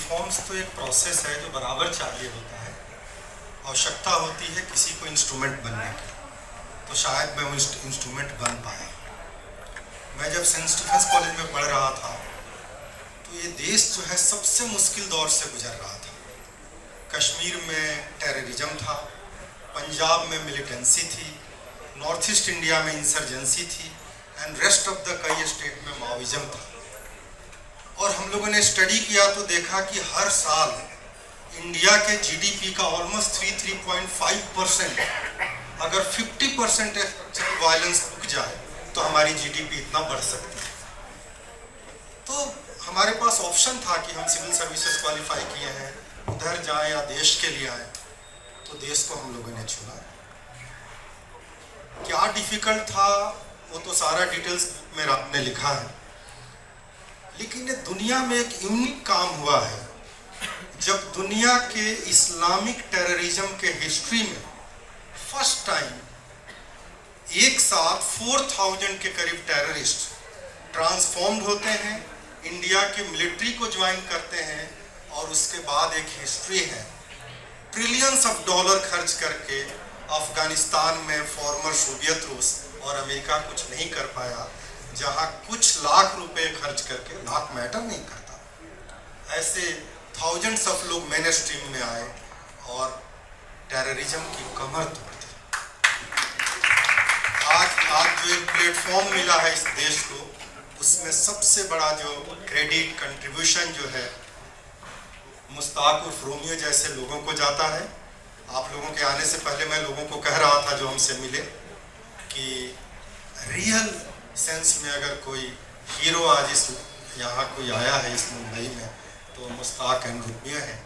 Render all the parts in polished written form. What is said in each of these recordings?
Reforms तो एक process है जो बराबर चाहिए होता है। आवश्यकता होती है किसी को इंस्ट्रूमेंट बनने की, तो शायद मैं वो इंस्ट्रूमेंट बन पाया। मैं जब सेंट स्टीफेंस कॉलेज में पढ़ रहा था तो ये देश जो है सबसे मुश्किल दौर से गुजर रहा था। कश्मीर में टेररिज्म था, पंजाब में मिलिटेंसी थी, नॉर्थ ईस्ट इंडिया में इंसर्जेंसी थी एंड रेस्ट ऑफ द कई स्टेट में माओइज्म था। और हम लोगों ने स्टडी किया तो देखा कि हर साल इंडिया के जीडीपी का ऑलमोस्ट 3.5% अगर 50% स्ट्रक्चरल वायलेंस रुक जाए तो हमारी जीडीपी इतना बढ़ सकती है। तो हमारे पास ऑप्शन था कि हम सिविल सर्विसेज क्वालिफाई किए हैं, उधर जाएं या देश के लिए आए, तो देश को हम लोगों ने चुना। क्या डिफिकल्ट था वो तो सारा डिटेल्स में आपने लिखा है, लेकिन दुनिया में एक यूनिक काम हुआ है। जब दुनिया के इस्लामिक टेररिज्म के हिस्ट्री में फर्स्ट टाइम एक साथ 4000 के करीब टेररिस्ट ट्रांसफॉर्म्ड होते हैं, इंडिया के मिलिट्री को ज्वाइन करते हैं, और उसके बाद एक हिस्ट्री है ट्रिलियंस ऑफ डॉलर खर्च करके अफगानिस्तान में फॉर्मर सोवियत रूस और अमेरिका कुछ नहीं कर पाया, जहां कुछ लाख रुपए खर्च करके, लाख मैटर नहीं करता, ऐसे थाउजेंड्स ऑफ लोग मेन स्ट्रीम में आए और टेररिज्म की कमर तोड़ दी। आज जो एक प्लेटफॉर्म मिला है इस देश को, उसमें सबसे बड़ा जो क्रेडिट कंट्रीब्यूशन जो है मुश्ताक उर्फ रोमियो जैसे लोगों को जाता है। आप लोगों के आने से पहले मैं लोगों को कह रहा था जो हमसे मिले कि रियल सेंस में अगर कोई हीरो आज इस यहाँ कोई आया है इस मुंबई में तो मुश्ताक एंड रोमियो है,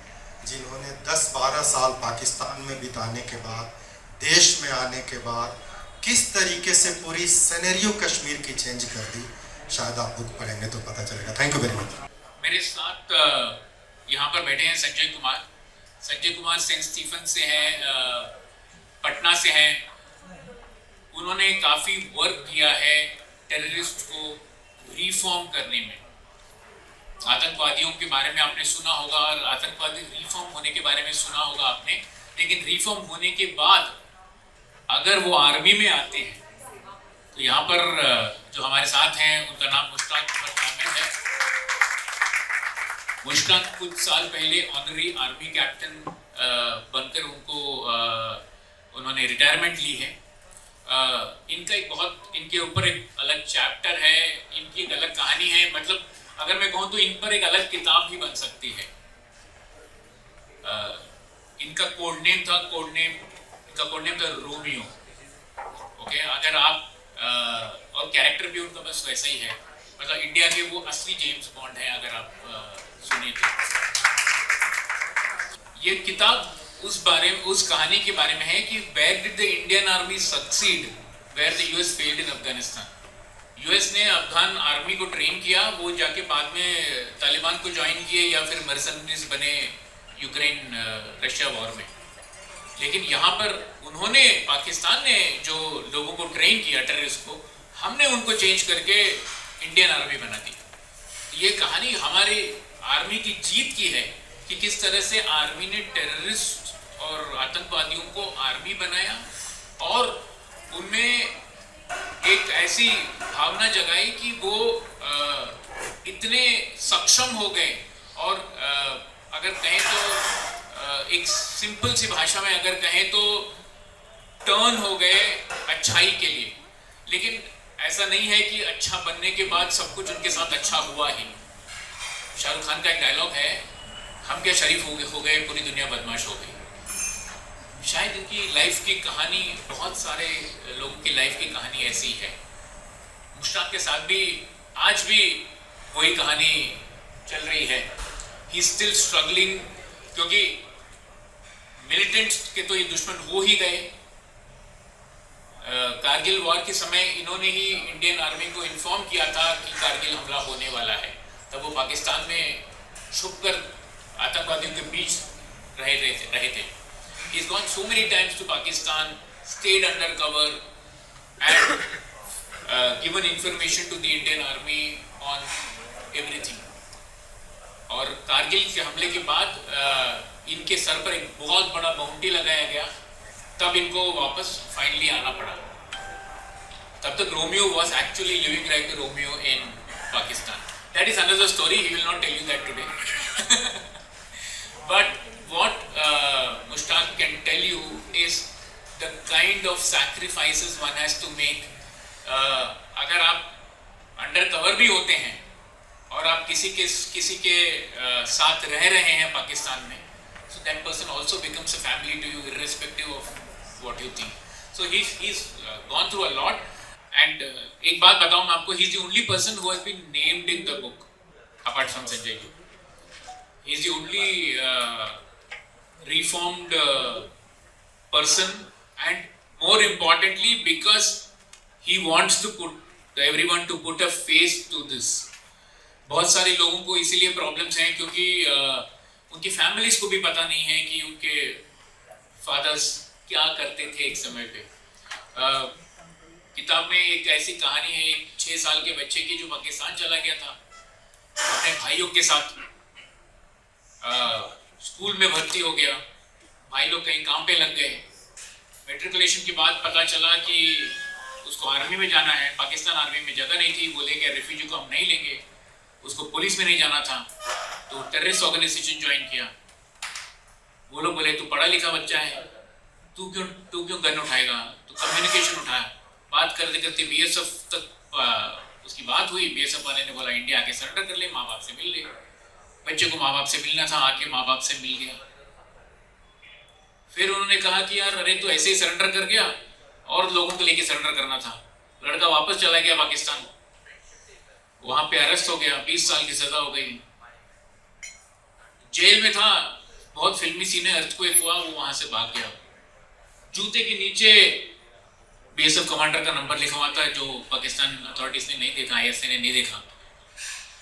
जिन्होंने 10-12 साल पाकिस्तान में बिताने के बाद देश में आने के बाद किस तरीके से पूरी सिनेरियो कश्मीर की चेंज कर दी। शायद आप बुक पढ़ेंगे तो पता चलेगा। Thank you very much. मेरे साथ यहाँ पर बैठे हैं संजय कुमार। संजय कुमार सेंट स्टीफन से हैं, पटना से हैं। उन्होंने काफ़ी वर्क किया है टेररिस्ट को रिफॉर्म करने में। आतंकवादियों के बारे में आपने सुना होगा और आतंकवादी रिफॉर्म होने के बारे में सुना होगा आपने, लेकिन रिफॉर्म होने के बाद अगर वो आर्मी में आते हैं तो यहाँ पर जो हमारे साथ हैं उनका नाम मुश्ताक उमर कामिल है। मुश्ताक कुछ साल पहले ऑनरी आर्मी कैप्टन बनकर उन्होंने रिटायरमेंट ली है। इनका एक बहुत इनके ऊपर एक अलग चैप्टर है, इनकी एक अलग कहानी है। मतलब अगर मैं कहूँ तो इन पर एक अलग किताब भी बन सकती है। इनका कोड नेम था रोमियो। ओके, अगर आप और कैरेक्टर भी उनका बस वैसा ही है, मतलब इंडिया के वो असली जेम्स बॉन्ड है अगर आप सुनिए तो। ये किताब उस कहानी के बारे में है कि where did the Indian army succeed where the US failed in Afghanistan. US ने अफगान आर्मी को ट्रेन किया, वो जाके बाद में तालिबान को ज्वाइन किए या फिर मर्सनरीज बने यूक्रेन रशिया वॉर में। लेकिन यहाँ पर उन्होंने, पाकिस्तान ने जो लोगों को ट्रेन किया टेररिस्ट को, हमने उनको चेंज करके इंडियन आर्मी बना दी। ये कहानी हमारी आर्मी की जीत की है कि किस तरह से आर्मी ने टेररिस्ट और आतंकवादियों को आर्मी बनाया और उनमें एक ऐसी भावना जगाई कि वो इतने सक्षम हो गए और अगर कहें तो एक सिंपल सी भाषा में अगर कहें तो टर्न हो गए अच्छाई के लिए। लेकिन ऐसा नहीं है कि अच्छा बनने के बाद सब कुछ उनके साथ अच्छा हुआ ही। शाहरुख खान का एक डायलॉग है, हम क्या शरीफ हो गए पूरी दुनिया बदमाश हो गई। शायद इनकी लाइफ की कहानी, बहुत सारे लोगों की लाइफ की कहानी ऐसी है। मुश्ताक के साथ भी आज भी वही कहानी चल रही है। ही स्टिल स्ट्रगलिंग, क्योंकि मिलिटेंट्स के तो ये दुश्मन हो ही गए। कारगिल वॉर के समय इन्होंने ही इंडियन आर्मी को इन्फॉर्म किया था कि कारगिल हमला होने वाला है। तब वो पाकिस्तान में छुपकर आतंकवादियों के बीच रहे थे। He's gone so many times to Pakistan, stayed under cover and given information to the Indian Army on everything. और कारगिल के हमले के बाद इनके सर पर एक बहुत बड़ा बाउंटी लगाया गया, तब इनको वापस फाइनली आना पड़ा। तब तक Romeo was actually living like a Romeo in Pakistan. That is another story. He will not tell you that today. But what Mushtaq can tell you is the kind of sacrifices one has to make. अगर आप under भी होते हैं और आप किसी के साथ रह रहे हैं पाकिस्तान में, so that person also becomes a family to you irrespective of what you think. So he's gone through a lot. And एक बात बताऊं मैं आपको, he is the only person who has been named in the book apart from Sanjay ji. He is the only reformed person, and more importantly because he wants to put everyone to put a face to this. बहुत सारे लोगों को इसीलिए problems हैं क्योंकि उनकी families को भी पता नहीं है कि उनके फादर्स क्या करते थे एक समय पे। किताब में एक ऐसी कहानी है एक 6 साल के बच्चे की जो पाकिस्तान चला गया था अपने भाइयों के साथ, स्कूल में भर्ती हो गया, भाई लोग कहीं काम पे लग गए, मेट्रिकुलेशन के बाद पता चला कि उसको आर्मी में जाना है, पाकिस्तान आर्मी में जगह नहीं थी, बोले कि रेफ्यूजी को हम नहीं लेंगे, उसको पुलिस में नहीं जाना था, तो टेररिस्ट ऑर्गेनाइजेशन ज्वाइन किया। वो लोग बोले तू पढ़ा लिखा बच्चा है, तू क्यों गन उठाएगा, तू कम्युनिकेशन उठाया। बात करते करते बीएसएफ तक उसकी बात हुई, बीएसएफ वाले ने बोला इंडिया आके सरेंडर कर ले, माँ बाप से मिल ले। बच्चे को माँ बाप से मिलना था, आके माँ बाप से मिल गया। फिर उन्होंने कहा कि यार अरे तो ऐसे ही सरेंडर कर गया और लोगों को लेके सरेंडर करना था। लड़का वापस चला गया पाकिस्तान, वहां पे अरेस्ट हो गया, 20 साल की सजा हो गई, जेल में था। बहुत फिल्मी सीन है, अर्थक्वेक हुआ, वो वहां से भाग गया। जूते के नीचे बीएसएफ कमांडर का नंबर लिखा हुआ था जो पाकिस्तान अथॉरिटीज ने नहीं देखा, आईएसए ने नहीं देखा।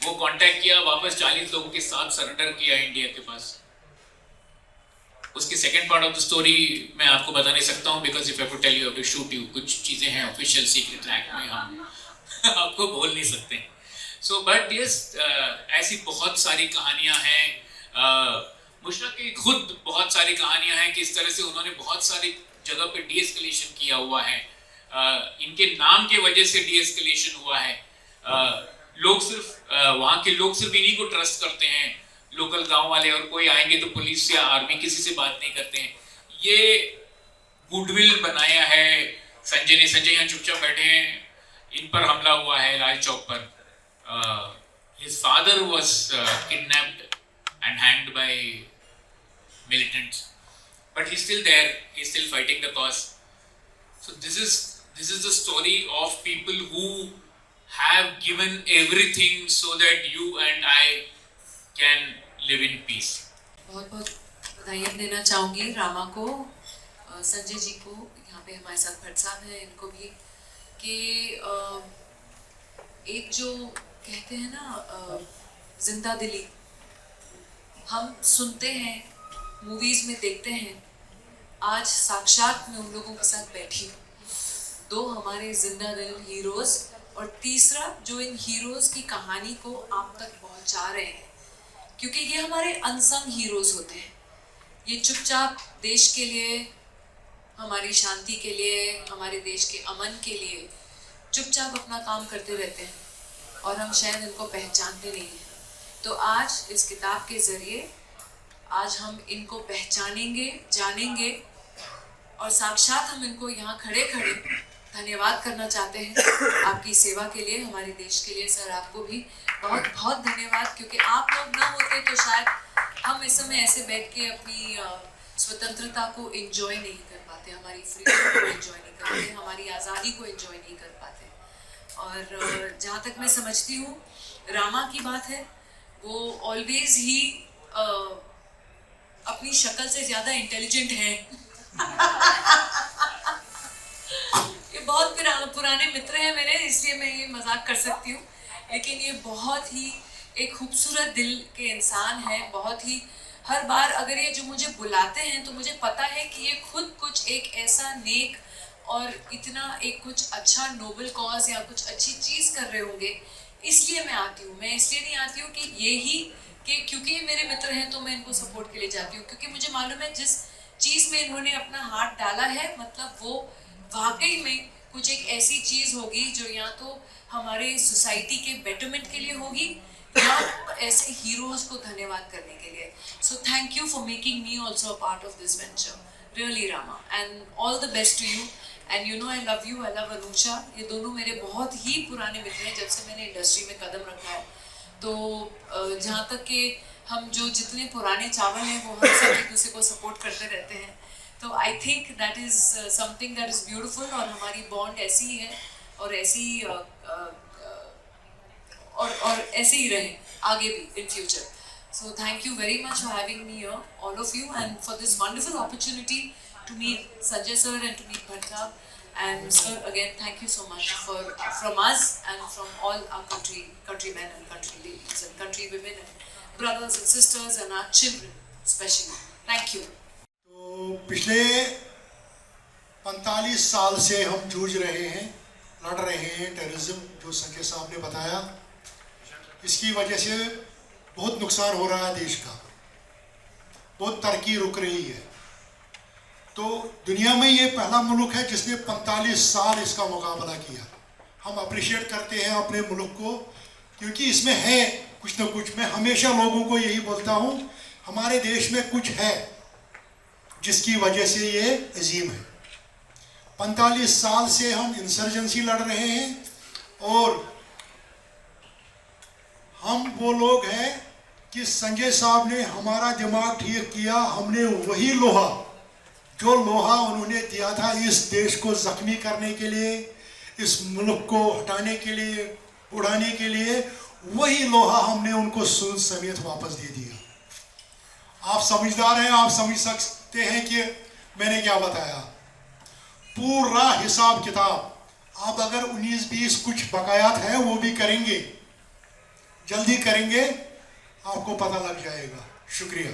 वो कांटेक्ट किया, वापस 40 लोगों के साथ सरेंडर किया इंडिया के पास। उसकी second part of the story मैं आपको बता नहीं सकता हूँ because if I to tell you to shoot you, कुछ चीजें हैं ऑफिशियल सीक्रेट एक्ट में, हम आपको बोल नहीं सकते। सो बट यस, ऐसी बहुत सारी कहानियां हैं। मुशरक की खुद बहुत सारी कहानियां हैं कि इस तरह से उन्होंने बहुत सारी जगह पे डीएस्केलेशन किया हुआ है। इनके नाम के वजह से डीएस्केलेशन हुआ है। लोग सिर्फ वहाँ के लोग सिर्फ इन्हीं को ट्रस्ट करते हैं, लोकल गांव वाले, और कोई आएंगे तो पुलिस या आर्मी किसी से बात नहीं करते हैं। ये गुडविल बनाया है संजय यहाँ चुपचाप बैठे हैं, इन पर हमला हुआ है लाल चौक पर। His father was kidnapped and hanged by militants, but he's still there. He's still fighting the cause. So this is the story of people who have given everything so that you and I can live in peace. बहुत बहुत बधाइयाँ देना चाहूँगी रामा को, संजय जी को, यहाँ पे हमारे साथ भट्ट साहब हैं, इनको भी, कि एक जो कहते हैं ना जिंदा दिली, हम सुनते हैं, मूवीज में देखते हैं, आज साक्षात मैं उन लोगों के साथ बैठी हूँ। 2 हमारे जिंदा दिल हीरोज, और तीसरा जो इन हीरोज की कहानी को आप तक पहुँचा रहे हैं, क्योंकि ये हमारे अनसंग हीरोज होते हैं। ये चुपचाप देश के लिए, हमारी शांति के लिए, हमारे देश के अमन के लिए चुपचाप अपना काम करते रहते हैं और हम शायद इनको पहचानते नहीं हैं। तो आज इस किताब के ज़रिए आज हम इनको पहचानेंगे, जानेंगे, और साक्षात हम इनको यहाँ खड़े खड़े धन्यवाद करना चाहते हैं आपकी सेवा के लिए, हमारे देश के लिए। सर आपको भी बहुत बहुत धन्यवाद, क्योंकि आप लोग ना होते तो शायद हम इस समय ऐसे बैठ के अपनी स्वतंत्रता को एंजॉय नहीं कर पाते, हमारी फ्रीडम को एंजॉय नहीं कर पाते, हमारी आज़ादी को एंजॉय नहीं कर पाते। और जहाँ तक मैं समझती हूँ रामा की बात है, वो ऑलवेज ही अपनी शक्ल से ज़्यादा इंटेलिजेंट है। ये बहुत पुराने मित्र हैं मेरे, इसलिए मैं ये मजाक कर सकती हूँ, लेकिन ये बहुत ही एक खूबसूरत दिल के इंसान है। बहुत ही हर बार अगर ये जो मुझे बुलाते हैं तो मुझे पता है कि ये खुद कुछ एक ऐसा नेक और इतना एक कुछ अच्छा नोबल कॉज या कुछ अच्छी चीज़ कर रहे होंगे, इसलिए मैं आती हूँ। मैं इसलिए नहीं आती हूँ कि ये ही कि क्योंकि ये मेरे मित्र हैं तो मैं इनको सपोर्ट के लिए जाती हूँ, क्योंकि मुझे मालूम है जिस चीज़ में इन्होंने अपना हाथ डाला है, मतलब वो वाकई में कुछ एक ऐसी चीज़ होगी जो या तो हमारे सोसाइटी के बेटरमेंट के लिए होगी या ऐसे हीरोज को धन्यवाद करने के लिए. So thank you for making me also a part of this venture. Really Rama, and all the best to you. And you know I love you, I love Anusha. ये दोनों मेरे बहुत ही पुराने मित्र हैं जब से मैंने इंडस्ट्री में कदम रखा है. तो जहाँ तक कि हम जो जितने पुराने चावल हैं वो हम सब एक दूसरे को सपोर्ट करते रहते हैं. तो I think that is something that is beautiful. और हमारी बॉन्ड ऐसी ही है और ऐसी और ऐसे ही रहे आगे भी in future. So thank you very much for having me here, all of you, and for this wonderful opportunity to meet Sanjay sir and to meet Bhattab. And sir, again, thank you so much from us and from all our countrymen and country ladies and country women and brothers and sisters and our children especially. Thank you. तो पिछले 45 साल से हम जूझ रहे हैं, लड़ रहे हैं टेररिज्म, जो संजय साहब ने बताया. इसकी वजह से बहुत नुकसान हो रहा है देश का, बहुत तरक्की रुक रही है. तो दुनिया में ये पहला मुल्क है जिसने 45 साल इसका मुकाबला किया. हम अप्रिशिएट करते हैं अपने मुल्क को, क्योंकि इसमें है कुछ न कुछ. मैं हमेशा लोगों को यही बोलता हूँ, हमारे देश में कुछ है जिसकी वजह से ये अजीम है. 45 साल से हम इंसर्जेंसी लड़ रहे हैं और हम वो लोग हैं कि संजय साहब ने हमारा दिमाग ठीक किया. हमने वही लोहा, जो लोहा उन्होंने दिया था इस देश को जख्मी करने के लिए, इस मुल्क को हटाने के लिए, उड़ाने के लिए, वही लोहा हमने उनको सूद समेत वापस दे दिया. आप समझदार हैं, आप समझ सकते हैं कि मैंने क्या बताया. पूरा हिसाब किताब आप अगर 19-20 कुछ बकायात हैं वो भी करेंगे, जल्दी करेंगे, आपको पता लग जाएगा. शुक्रिया.